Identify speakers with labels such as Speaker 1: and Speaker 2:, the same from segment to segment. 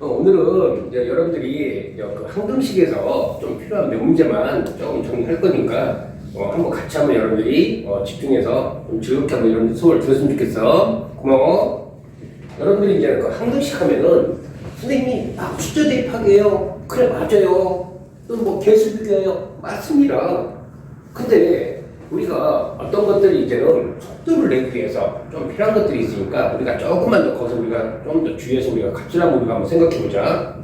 Speaker 1: 오늘은 이제 여러분들이 그 항등식에서 좀 필요한 몇 문제만 조금 정리할 거니까 한번 같이 한번 여러분들이 집중해서 좀 즐겁게 한번 여러분들 수업을 들었으면 좋겠어. 고마워. 여러분들이 이제 그 항등식 하면은 선생님이 숫자 대입하게요. 그래 맞아요. 또 뭐 개수 비교해요. 맞습니다. 근데 우리가 어떤 것들이 이제는 속도를 내기 위해서 좀 필요한 것들이 있으니까 우리가 조금만 더 거기서 우리가 좀 더 주의해서 우리가 갑질하면 우리가 한번 생각해보자.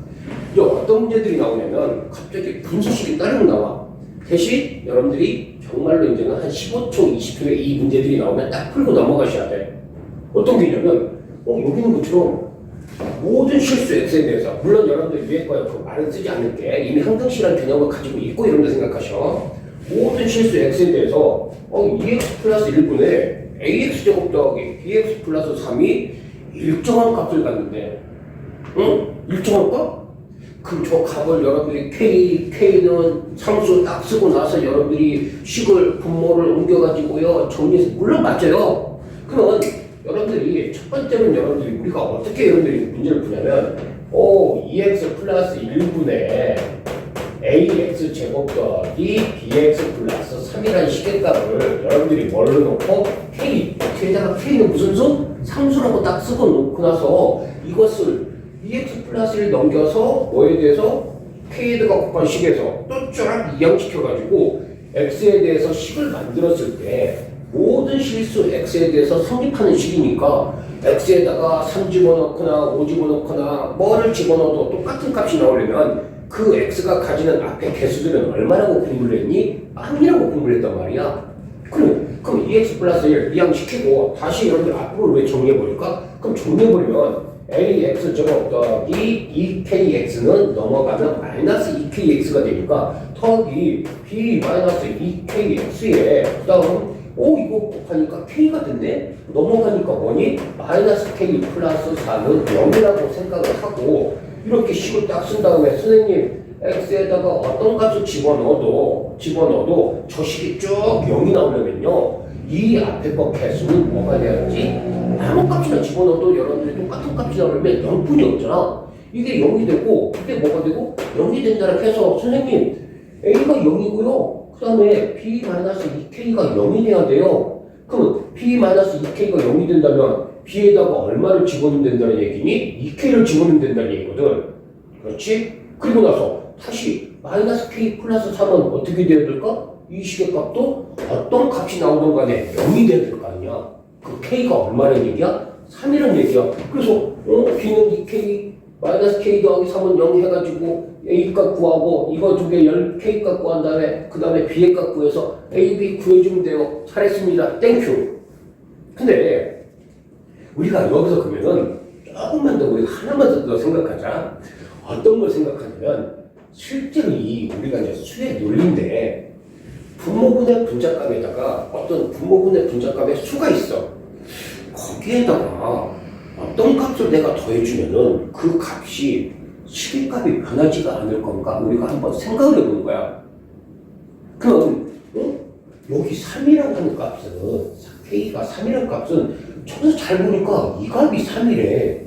Speaker 1: 이제 어떤 문제들이 나오냐면 갑자기 분수식이 따르고 나와. 대신 여러분들이 정말로 이제는 한 15초, 20초에 이 문제들이 나오면 딱 풀고 넘어가셔야 돼. 어떤 게 있냐면 여기 있는 것처럼 모든 실수 X에 대해서 물론 여러분들 위에 거에 그 말은 쓰지 않을게. 이미 항등식이라는 개념을 가지고 있고 이런 거 생각하셔. 모든 실수 X에 대해서 EX 플러스 1분의 AX 제곱 더하기 BX 플러스 3이 일정한 값을 갖는데 일정한 값? 그럼 저 값을 여러분들이 K는 상수 딱 쓰고 나서 여러분들이 식을 분모를 옮겨가지고요 정리해서 물론 맞아요. 그러면 여러분들이 첫 번째는 여러분들이 우리가 어떻게 여러분들이 문제를 푸냐면 EX 플러스 1분의 AX 제곱 더하기 BX 플러스 3이라는 식의 값을 여러분들이 뭘로 놓고 K에다가 K는 무슨 수? 상수라고 딱 쓰고 놓고 나서 이것을 EX 플러스를 넘겨서 뭐에 대해서 K에다가 곱한 식에서 또 쫙 이양시켜가지고 X에 대해서 식을 만들었을 때 모든 실수 X에 대해서 성립하는 식이니까 X에다가 3 집어넣거나 5 집어넣거나 뭐를 집어넣어도 똑같은 값이 나오려면 그 X가 가지는 앞에 개수들은 얼마라고 공부를 했니? 빵이라고 공부를 했단 말이야. 그럼 EX 플러스 1 이항시키고 다시 여러분들 앞으로 왜 정리해버릴까? 그럼 정리해버리면 AX 제곱 더하기 2KX는 넘어가면 마이너스 2KX가 되니까 더하기 B 마이너스 2KX에 그 다음 이거 곱하니까 K가 됐네? 넘어가니까 뭐니? 마이너스 K 플러스 4는 0이라고 생각을 하고 이렇게 식을 딱 쓴 다음에 선생님 X에다가 어떤 값을 집어넣어도 저 식이 쭉 0이 나오려면요 이 앞에 거 개수는 뭐가 돼야지? 아무 값이나 집어넣어도 여러분들이 똑같은 값이 나오려면 0뿐이 없잖아. 이게 0이 되고 그때 뭐가 되고 0이 된다고 해서 선생님 A가 0이고요 그 다음에 B-2K가 0이 돼야 돼요. 그럼 B-2K가 0이 된다면 B에다가 얼마를 집어넣으면 된다는 얘기니? 2K를 집어넣으면 된다는 얘기거든. 그렇지? 그리고 나서 다시 마이너스 K 플러스 3은 어떻게 돼야 될까? 이 식의 값도 어떤 값이 나오든 간에 0이 돼야 될 거 아니야. 그 K가 얼마라는 얘기야? 3이라는 얘기야. 그래서 B는 2K 마이너스 K 더하기 3은 0 해가지고 A 값 구하고 이거 두 개 10K 값 구한 다음에 그 다음에 B의 값 구해서 A, B 구해주면 돼요. 잘했습니다. 땡큐. 근데 우리가 여기서 그러면은 조금만 더 우리 하나만 더 생각하자. 어떤 걸 생각하냐면 실제로 우리가 이제 수의 논리인데 분모분의 분자값에다가 어떤 분모분의 분자값의 수가 있어. 거기에다가 어떤 값을 내가 더해주면은 그 값이 식의 값이 변하지가 않을 건가? 우리가 한번 생각을 해보는 거야. 그럼 여기 3이라고 하는 값은 K가 3이라는 값은 저기서 잘 보니까 이 값이 3이래.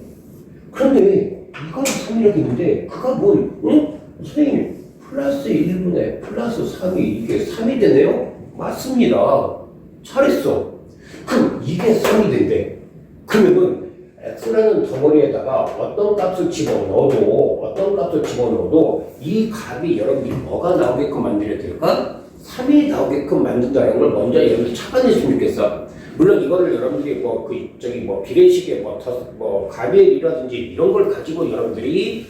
Speaker 1: 그런데 이 값이 3이라고 했는데 그 값은 선생님 플러스 1분의 플러스 3이 이게 3이 되네요? 맞습니다. 잘했어. 그럼 이게 3이 된대. 그러면은 X라는 덩어리에다가 어떤 값을 집어넣어도 이 값이 여러분들이 뭐가 나오게끔 만들어야 될까? 3이 나오게끔 만든다는 걸 먼저 여러분들이 찾아냈으면 좋겠어. 물론 이거를 여러분들이 비례식의 가비엘이라든지 이런 걸 가지고 여러분들이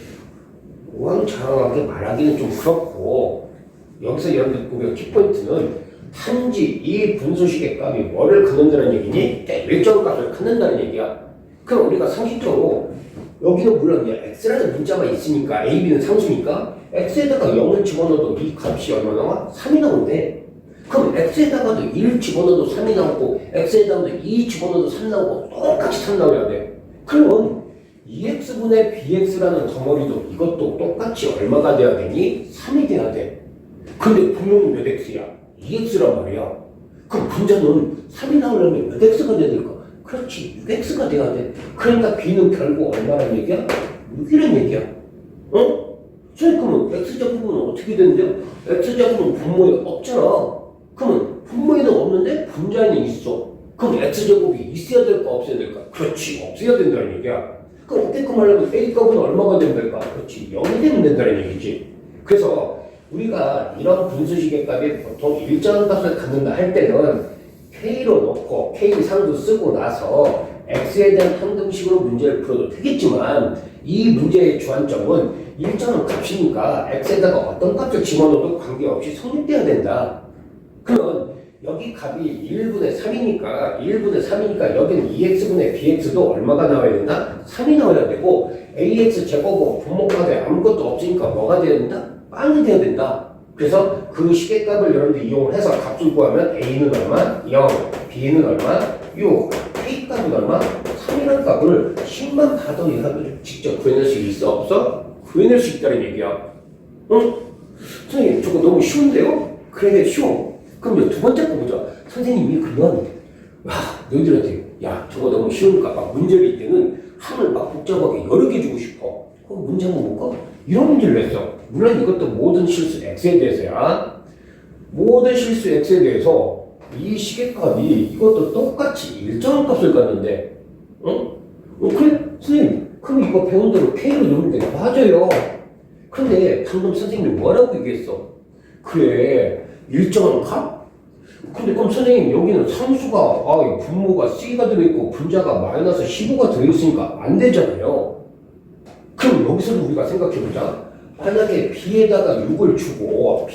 Speaker 1: 우왕좌왕하게 말하기는 좀 그렇고 여기서 여러분들 보면 키포인트는 단지 이 분수식의 값이 뭐를 갖는다는 얘기니? 일정 값을 갖는다는 얘기야. 그럼 우리가 상식적으로 여기는 물론 X라는 문자가 있으니까 A, B는 상수니까 X에다가 0을 집어넣어도 이 값이 얼마 나와? 3이 나오는데 그럼 X에다가도 1 집어넣어도 3이 나오고 X에다가도 2 집어넣어도 3 나오고 똑같이 3 나와야 돼. 그러면 EX분의 BX라는 덩어리도 이것도 똑같이 얼마가 돼야 되니? 3이 돼야 돼. 근데 분모는 몇 X야? 2X란 말이야. 그럼 분자는 3이 나오려면 몇 X가 돼야 될까? 그렇지, 6X가 돼야 돼. 그러니까 B는 결국 얼마란 얘기야? 6이란 얘기야. 어? 그러면 x제곱은 어떻게 되는데요? x제곱은 분모에 없잖아. 그러면 분모에는 없는데 분자에는 있어. 그럼 x제곱이 있어야 될까 없어야 될까? 그렇지, 없어야 된다는 얘기야. 그럼 어떻게 말하면 a 값은 얼마가 되면 될까? 그렇지, 0이 되면 된다는 얘기지. 그래서 우리가 이런 분수식의 값이 보통 일정한 값을 갖는다 할 때는 k로 놓고 k 상도 쓰고 나서 x에 대한 항등식으로 문제를 풀어도 되겠지만 이 문제의 주안점은 일정한 값이니까 x에다가 어떤 값을 집어넣어도 관계없이 성립돼야 된다. 그러면 여기 값이 1분의 3이니까 1분의 3이니까 여기는 2x분의 bx도 얼마가 나와야 된다? 3이 나와야 되고 ax 제곱은 분모값에 아무것도 없으니까 뭐가 돼야 된다? 빵이 돼야 된다. 그래서 그 시계값을 여러분들 이용을 해서 값을 구하면 a는 얼마? 0, b는 얼마? 6, k값은 얼마? 3이라는 값을 10만 봐도 여러분들 직접 구해낼 수 있어? 없어? 구해낼 수 있다는 얘기야. 응? 선생님 저거 너무 쉬운데요? 그래 쉬워. 그럼 이제 두 번째 거 보자. 선생님이 그러면 너희들한테 야 저거 너무 쉬우니까 막 문제일 때는 함을 막 복잡하게 여러 개 주고 싶어. 그럼 문제 한번 볼까? 이런 문제를 냈어. 물론 이것도 모든 실수 x에 대해서야. 모든 실수 x에 대해서 이 시계값이 이것도 똑같이 일정한 값을 갖는데 그래? 선생님 그럼 이거 배운 대로 k로 넣으면 돼. 맞아요. 근데 방금 선생님이 뭐라고 얘기했어? 그래 일정한 값? 근데 그럼 선생님 여기는 상수가 분모가 c가 들어있고 분자가 마이너스 15가 들어있으니까 안 되잖아요. 그럼 여기서도 우리가 생각해보자. 만약에 b에다가 6을 주고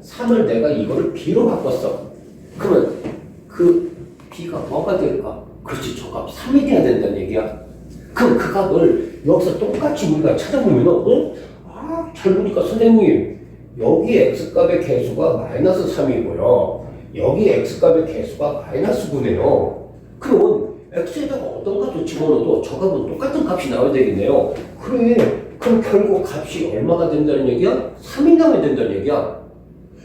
Speaker 1: 3을 내가 이거를 b로 바꿨어. 그러면 그 b가 뭐가 될까? 그렇지, 저 값 3이 돼야 된다는 얘기야. 그럼 그 값을 여기서 똑같이 우리가 찾아보면은 잘 보니까 선생님 여기 x값의 개수가 마이너스 3이고요. 여기 x값의 개수가 마이너스 9네요. 그럼 x에다가 어떤 값을 집어넣어도 저 값은 똑같은 값이 나와야 되겠네요. 그래. 그럼 결국 값이 얼마가 된다는 얘기야? 3이 나와야 된다는 얘기야.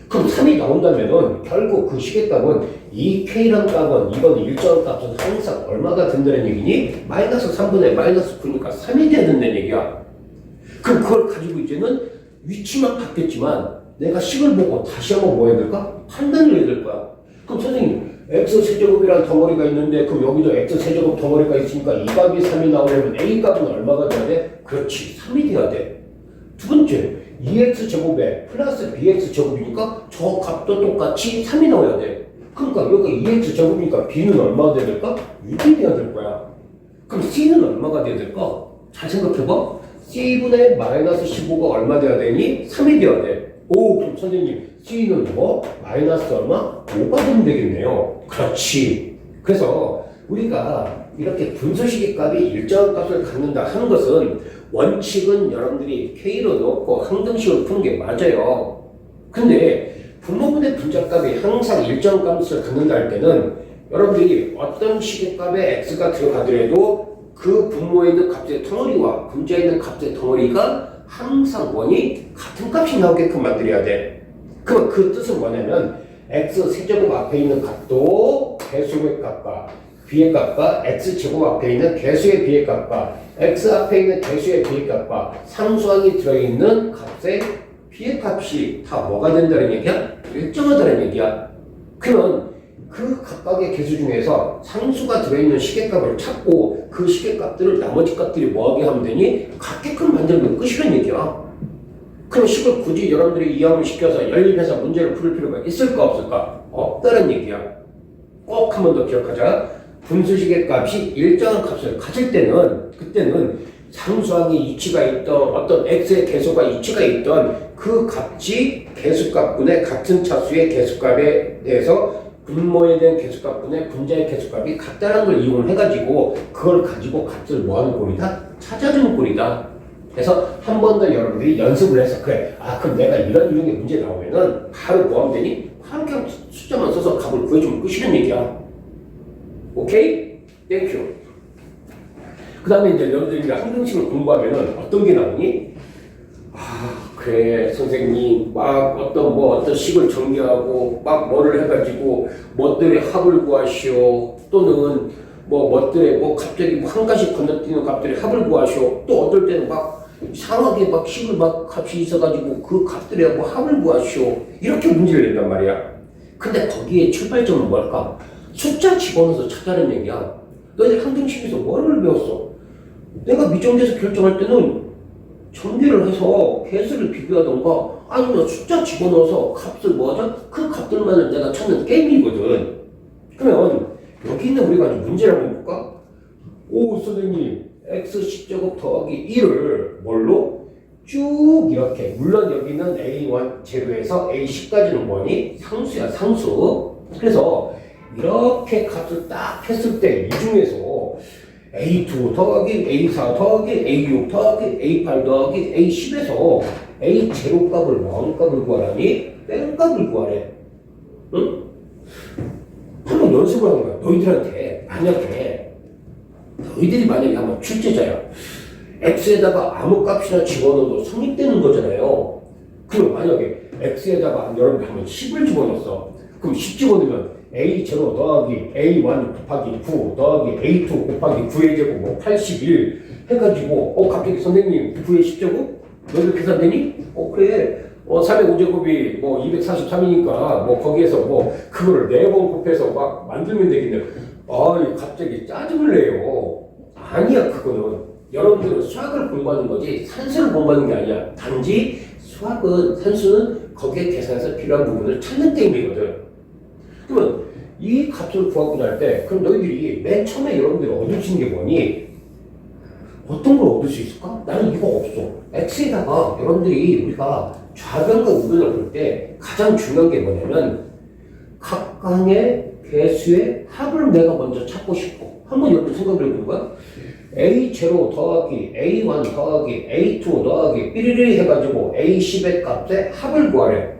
Speaker 1: 그럼 3이 나온다면은 결국 그 시계값은 이 k란 값은 이건 일정한 값은 항상 얼마가 된다는 얘기니? 마이너스 3분의 마이너스 9니까 3이 돼야 된다는 얘기야. 그럼 그걸 가지고 이제는 위치만 바뀌었지만 내가 식을 보고 다시 한번 뭐 해야 될까? 판단을 해야 될 거야. 그럼 선생님 x세제곱이라는 덩어리가 있는데 그럼 여기도 x세제곱 덩어리가 있으니까 이 값이 3이 나오려면 a 값은 얼마가 돼야 돼? 그렇지, 3이 돼야 돼. 두 번째 2x제곱에 플러스 bx제곱이니까 저 값도 똑같이 3이 나와야 돼. 그러니까 여기가 2x제곱이니까 b는 얼마가 돼야 될까? 6이 돼야 될 거야. 그럼 c는 얼마가 돼야 될까? 잘 생각해봐. c분의 마이너스 15가 얼마 돼야 되니? 3이 돼야 돼. 오, 그럼 선생님 c는 뭐? 마이너스 얼마? 5가 되면 되겠네요. 그렇지. 그래서 우리가 이렇게 분수식의 값이 일정한 값을 갖는다 하는 것은 원칙은 여러분들이 k로 넣고 항등식을 푸는 게 맞아요. 근데 분모분의 분자값이 항상 일정한 값을 갖는다 할 때는 여러분들이 어떤 식의 값에 x가 들어가더라도 그 분모에 있는 값의 덩어리와 분자에 있는 값의 덩어리가 항상 원이 같은 값이 나오게끔 만들어야 돼. 그럼 그 뜻은 뭐냐면 x세제곱 앞에 있는 값도 개수의 값과 b의 값과 x제곱 앞에 있는 개수의 b의 값과 x 앞에 있는 개수의 b의 값과 상수항이 들어있는 값의 b의 값이 다 뭐가 된다는 얘기야? 일정하다는 얘기야. 그러면 그 각각의 개수 중에서 상수가 들어있는 시계값을 찾고 그 시계값들을 나머지 값들이 뭐하게 하면 되니? 같게끔 만들면 끝이라는 얘기야. 그럼 식을 굳이 여러분들이 이해를 시켜서 연립해서 문제를 풀 필요가 있을까 없을까? 없다는 얘기야. 꼭 한 번 더 기억하자. 분수식의 값이 일정한 값을 가질 때는 그때는 상수항의 이치가 있던 어떤 x의 개수가 이치가 있던 그 값이 개수값분의 같은 차수의 개수값에 대해서 분모에 대한 개수값분의 분자의 개수값이 같다는 걸 이용해가지고 그걸 가지고 값을 뭐하는 꼴이다? 찾아주는 꼴이다. 그래서 한 번 더 여러분들이 연습을 해서 그래 그럼 내가 이런 유형의 문제 나오면은 바로 뭐 하면 되니? 바로 그냥 숫자만 써서 값을 구해주면 끝이라는 얘기야. 오케이? 땡큐. 그 다음에 이제 여러분들이 항등식을 공부하면은 어떤 게 나오니? 그래 선생님 막 어떤 식을 정리하고 막 뭐를 해가지고 뭐들의 합을 구하시오 또는 멋들에 갑자기 한 가지 건너뛰는 값들의 합을 구하시오. 또 어떨 때는 막 이상하게 식을 값이 있어가지고 그 값들의 합을 구하시오. 이렇게 문제를 낸단 말이야. 근데 거기에 출발점은 뭘까? 숫자 집어넣어서 찾아낸 얘기야. 너희들 항등식에서 뭐를 배웠어? 내가 미정계에서 결정할 때는 전개를 해서 개수를 비교하던가 아니면 숫자 집어넣어서 값을 뭐하자? 그 값들만을 내가 찾는 게임이거든. 그러면 여기 있는 우리가 문제라고 볼까? 오 선생님 x10제곱 더하기 1을 뭘로? 쭉 이렇게 물론 여기는 a1 제로에서 a10까지는 뭐니? 상수야 상수. 그래서 이렇게 값을 딱 했을 때 이 중에서 A2 더하기 A4 더하기 A6 더하기 A8 더하기 A10에서 A0 값을 나온 값을 구하라니 뺀 값을 구하래. 응? 한번 연습을 하는 거야. 너희들한테 너희들이 만약에 한번 출제자야. X에다가 아무 값이나 집어넣어도 성립되는 거잖아요. 그럼 만약에 X에다가 여러분들 한번 10을 집어넣었어. 그럼 10 집어넣으면 A0 더하기 A1 곱하기 9 더하기 A2 곱하기 9의 제곱 81 해가지고 갑자기 선생님 9의 10제곱? 너희들 계산되니? 그래 305제곱이 243이니까 거기에서 그거를 4번 곱해서 막 만들면 되겠네. 갑자기 짜증을 내요. 아니야. 그거는 여러분들은 수학을 공부하는 거지 산수를 공부하는 게 아니야. 단지 산수는 거기에 계산해서 필요한 부분을 찾는 게임이거든. 그러면 이 값을 구하고 날 때 그럼 너희들이 맨 처음에 여러분들이 얻을 수 있는 게 뭐니? 어떤 걸 얻을 수 있을까? 나는 이거 없어. X에다가 여러분들이 우리가 좌변과 우변을 볼 때 가장 중요한 게 뭐냐면 각각의 개수의 합을 내가 먼저 찾고 싶어. 한번 여러분 생각을 해보는 거야. A0 더하기 A1 더하기 A2 더하기 삐리리 해가지고 A10의 값의 합을 구하래.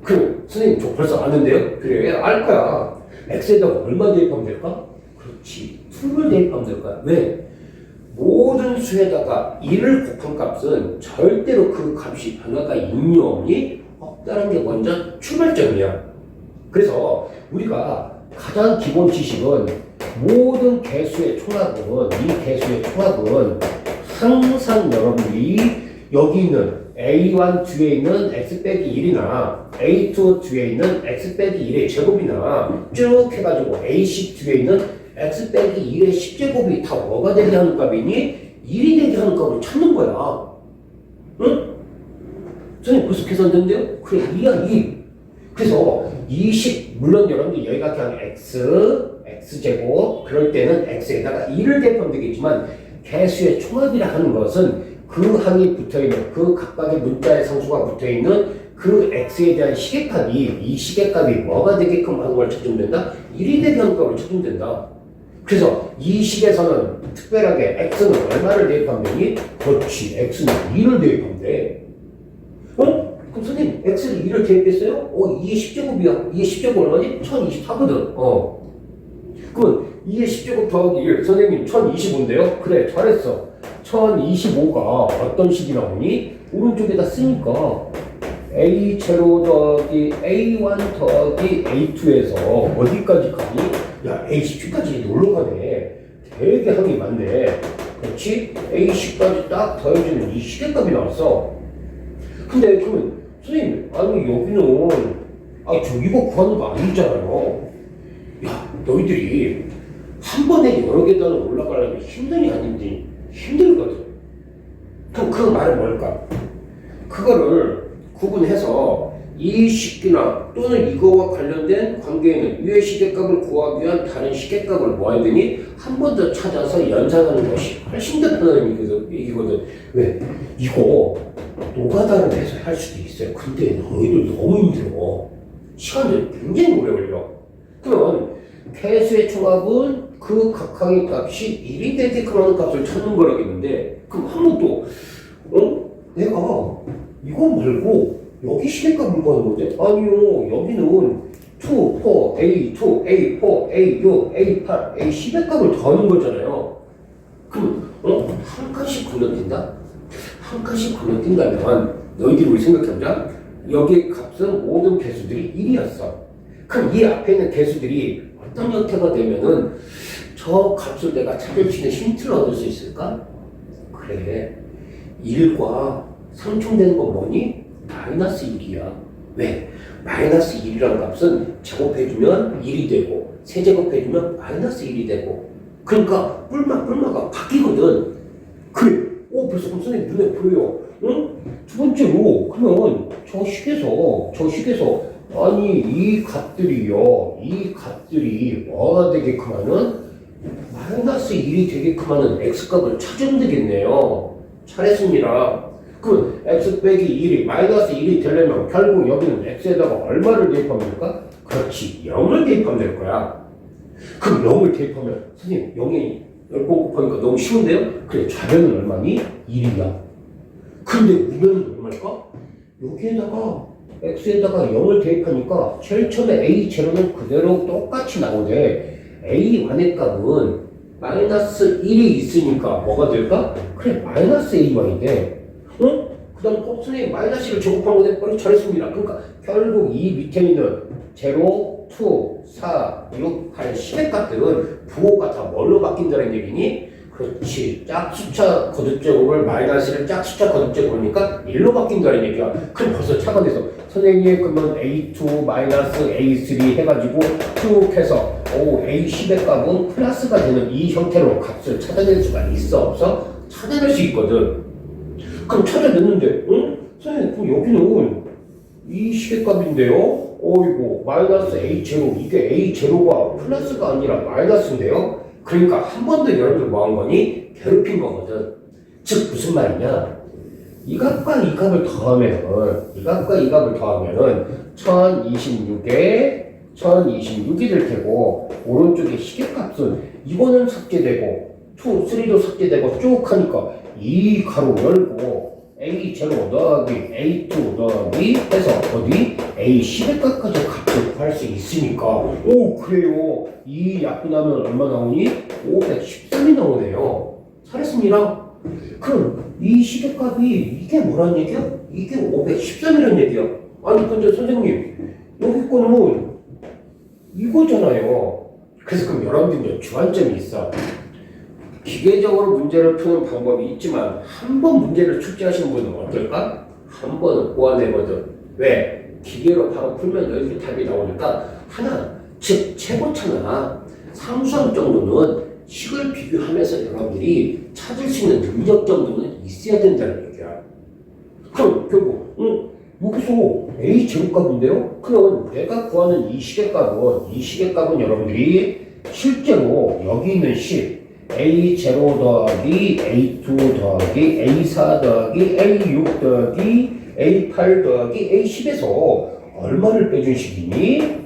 Speaker 1: 그럼 선생님 저 벌써 아는데요? 그래 알 거야. X에다가 얼마 대입하면 될까? 그렇지 2를 대입하면 될 거야. 왜? 모든 수에다가 1을 곱한 값은 절대로 그 값이 변화가 있니 없니? 없다는 게 먼저 출발점이야. 그래서 우리가 가장 기본 지식은 모든 개수의 총합은 이 개수의 총합은 항상 여러분들이 여기 있는 A1 뒤에 있는 x 빼기 1이나 A2 뒤에 있는 x 빼기 1의 제곱이나 쭉 해가지고 A10 뒤에 있는 x 빼기 1의 10제곱이 다 뭐가 되게 하는 값이니? 1이 되게 하는 값을 찾는 거야. 응? 선생님 벌써 계산된대요? 그래 2야 2. 그래서 20 물론 여러분들 여기가 그냥 x제곱 그럴 때는 x에다가 2를 대입하면 되겠지만 개수의 총합이라 하는 것은 그 항이 붙어있는 그 각각의 문자의 상수가 붙어있는 그 x에 대한 시계값이 이 시계값이 뭐가 되게끔 하는 걸 찾으면 된다? 1이 되게 하는 값을 찾으면 된다. 그래서 이 식에서는 특별하게 x는 얼마를 대입하면 되니? 그렇지 x는 2를 대입하면 돼. 그럼 선생님 x를 2를 대입했어요? 2의 10제곱이야. 2의 10제곱 얼마니? 1024거든. 그러면 2의 10제곱 더하기 1 선생님 1025인데요? 그래 잘했어. 1025가 어떤 식이 나오니? 오른쪽에다 쓰니까 A0 더하기 A1 더하기 A2에서 어디까지 가니? 야 A10까지 놀러가네. 되게 항이 많네. 그렇지? A10까지 딱 더해주는 이 시계값이 나왔어. 근데 그러면 선생님 아니 여기는 저 이거 구하는 거 아니잖아요. 야 너희들이 한 번에 여러 계단을 올라가려면 힘드니 안 힘드니? 힘들거든. 그럼 그 말은 뭘까? 그거를 구분해서 이 식기나 또는 이거와 관련된 관계에는 위의 시계값을 구하기 위한 다른 시계값을 모아야 되니 한 번 더 찾아서 연산하는 것이 훨씬 더 편한 얘기거든. 왜? 이거 노가다를 해서 할 수도 있어요. 근데 너희들 너무 힘들어. 시간이 굉장히 오래 걸려. 그러면 개수의 총합은 그 각항의 값이 1이 되게끔 하는 값을 찾는 거라겠는데 그럼 한 번 또 내가 이거 말고 여기 시계값을 구하는 건데 아니요 여기는 2, 4, A2, A4, A6, A8, A10의 값을 더하는 거잖아요. 그럼 한 칸씩 건너뛴다? 한 칸씩 건너뛴다면 너희들이 우리 생각해보자. 여기의 값은 모든 개수들이 1이었어. 그럼 이 앞에 있는 개수들이 어떤 형태가 되면은 저 값을 내가 찾을 수 있는 힌트를 얻을 수 있을까? 그래. 1과 상충되는 건 뭐니? 마이너스 1이야. 왜? 마이너스 1이라는 값은 제곱해주면 1이 되고 세제곱해주면 마이너스 1이 되고 그러니까 뿔마가 바뀌거든. 그래. 벌써 그럼 선생님 눈에 보여요. 응? 두 번째로 그러면 저 식에서 아니 이 값들이 뭐가 되게끔 하는 마이너스 1이 되게끔 하는 x값을 찾으면 되겠네요. 잘했습니다. 그럼 x 빼기 1이 마이너스 1이 되려면 결국 여기는 x에다가 얼마를 대입하면 될까? 그렇지, 0을 대입하면 될 거야. 그럼 0을 대입하면 선생님 0에 10번 곱하니까 너무 쉬운데요? 그래, 좌변은 얼마니? 1이야. 근데 우변은 얼마일까? 여기에다가 x에다가 0을 대입하니까 제일 처음에 a 제로는 그대로 똑같이 나오네. a 완의 값은 마이너스 1이 있으니까 뭐가 될까? 그래, 마이너스 ay인데 응? 그 다음 선생님 마이너스 1을 제곱한 거네. 빨리 잘했습니다. 그러니까 결국 이 밑에 있는 0, 2, 4, 6, 8, 10의 값들은 부호가 다 뭘로 바뀐다는 얘기니? 그렇지. 짝수차 거듭제곱을 마이너스를 짝수차 거듭제곱이니까 1로 바뀐다는 얘기야. 그럼 벌써 차관해서 선생님 그러면 A2 마이너스 A3 해가지고 쭉 해서 A10의 값은 플러스가 되는 이 형태로 값을 찾아낼 수가 있어 없어? 찾아낼 수 있거든. 그럼 찾아냈는데 응? 선생님 그럼 여기는 이 식의 값인데요? 이거 마이너스 A 제로, 이게 A 제로가 플러스가 아니라 마이너스인데요? 그러니까 한 번 더 여러분들 뭐 한 거니? 괴롭힌 거거든. 즉 무슨 말이냐? 이 값과 이 값을 더하면은 1026이 될 테고 오른쪽에 식의 값은 이거는 삭제되고 2, 3도 삭제되고 쭉 하니까 이 가로 열고 A0 더하기 A2 더하기 해서 어디? A10의 값까지 값을 구할 수 있으니까 그래요. 이 약분하면 얼마 나오니? 513이 나오네요. 잘했습니다. 그럼 이 식의 값이 이게 뭐란 얘기야? 이게 513이란 얘기야. 아니 근데 선생님 여기 거는 이거잖아요. 그래서 그럼 여러분들 주안점이 있어. 기계적으로 문제를 푸는 방법이 있지만 한 번 문제를 출제하시는 분은 어떨까? 한 번은 꼬아내거든. 왜? 기계로 바로 풀면 여기서 답이 나오니까 하나, 즉 최고차나 상수함 정도는 식을 비교하면서 여러분들이 찾을 수 있는 능력 정도는 있어야 된다는 얘기야. 그럼 결국 여기서 A 제곱값인데요? 그럼 내가 구하는 이 식의 값은 여러분들이 실제로 여기 있는 식 A0 더하기 A2 더하기 A4 더하기 A6 더하기 A8 더하기 A10에서 얼마를 빼준 식이니?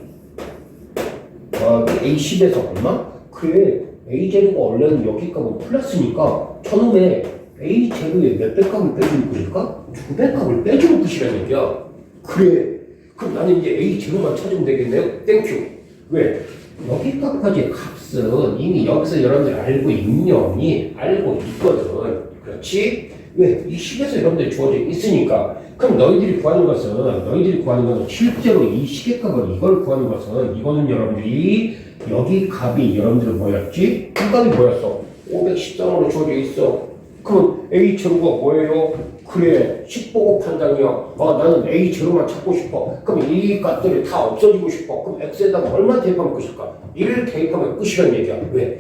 Speaker 1: 더하기 A10에서 얼마? 그래, A0가 원래는 여기 값은 플러스니까 저놈의 A0의 몇 배 값을 빼주는 것일까? 2배 값을 빼주는 것이라는 얘기야. 그래, 그럼 나는 이제 A0만 찾으면 되겠네요? 땡큐. 왜? 여기 값까지의 값은 이미 여기서 여러분들이 알고 있거든. 그렇지? 왜? 이 식에서 여러분들이 주어져 있으니까. 그럼 너희들이 구하는 것은 실제로 이 식의 값을 이걸 구하는 것은 이거는 여러분들이 여기 값이 여러분들은 뭐였지? 이 값이 뭐였어? 513으로 주어져 있어. 그럼 A0가 뭐예요? 그래, 10보고 판단이야. 나는 A0만 찾고 싶어. 그럼 이 값들이 다 없어지고 싶어. 그럼 X에다가 얼마 대입하면 끝일까? 1을 대입하면 끝이란 얘기야. 왜?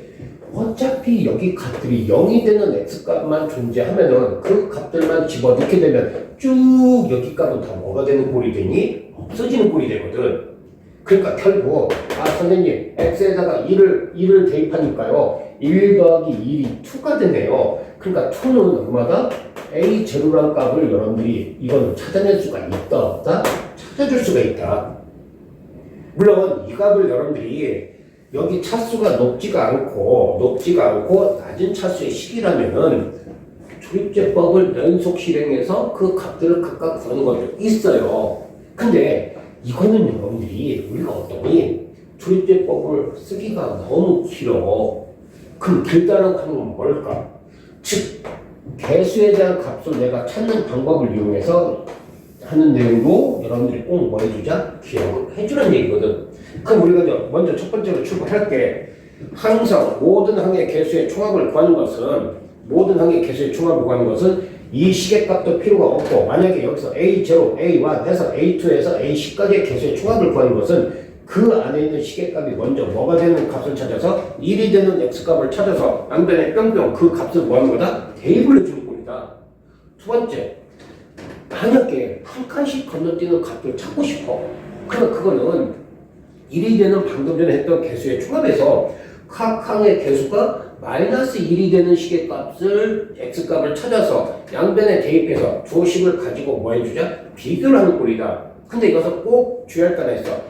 Speaker 1: 어차피 여기 값들이 0이 되는 X값만 존재하면은 그 값들만 집어넣게 되면 쭉 여기 값은 다 뭐가 되는 꼴이 되니? 없어지는 꼴이 되거든. 그러니까 결국 선생님 X에다가 1을 대입하니까요. 1 더하기 1이 2가 되네요. 그러니까 2는 얼마다? A0란 값을 여러분들이 이건 찾아낼 수가 있다 없다? 찾아줄 수가 있다. 물론 이 값을 여러분들이 여기 차수가 높지가 않고 낮은 차수의 식이라면은 조립제법을 연속 실행해서 그 값들을 각각 구하는 것도 있어요. 근데 이거는 여러분들이 우리가 어떠니? 조립제법을 쓰기가 너무 길어. 그럼 길다는 건 뭘까? 즉 개수에 대한 값을 내가 찾는 방법을 이용해서 하는 내용도 여러분들이 꼭 뭐 해주자? 기억을 해주라는 얘기거든. 그럼 우리가 먼저 첫 번째로 출발할게. 항상 모든 항의 개수의 총합을 구하는 것은 이 시계값도 필요가 없고, 만약에 여기서 A0, A1 해서 A2에서 A10까지의 개수의 총합을 구하는 것은 그 안에 있는 시계값이 먼저 뭐가 되는 값을 찾아서 1이 되는 x값을 찾아서 양변에 뿅뿅 그 값을 뭐하는 거다? 대입을 해주는 겁니다. 두 번째, 만약에 한 칸씩 건너뛰는 값을 찾고 싶어. 그러면 그거는 1이 되는 방금 전에 했던 개수의 총합에서 각 항의 개수가 마이너스 1이 되는 시계값을 x값을 찾아서 양변에 대입해서 주어식을 가지고 뭐 해주자? 비교를 하는 꼴이다. 근데 이것은 꼭 주의할 바가 있어.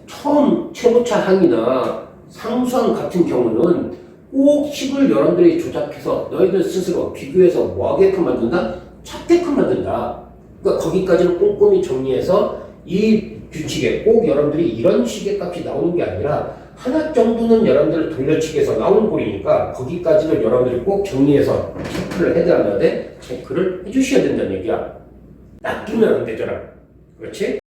Speaker 1: 처음 최고차 항이나 상수항 같은 경우는 꼭 식을 여러분들이 조작해서 너희들 스스로 비교해서 뭐 하게끔 만든다? 찾게끔 만든다. 그러니까 거기까지는 꼼꼼히 정리해서 이 규칙에 꼭 여러분들이 이런 식의 값이 나오는 게 아니라 하나 정도는 여러분들 돌려치기해서 나오는 꼴이니까 거기까지는 여러분들이 꼭 정리해서 체크를 해야 되는데 체크를 해주셔야 된다는 얘기야. 낚이면 안 되잖아. 그렇지?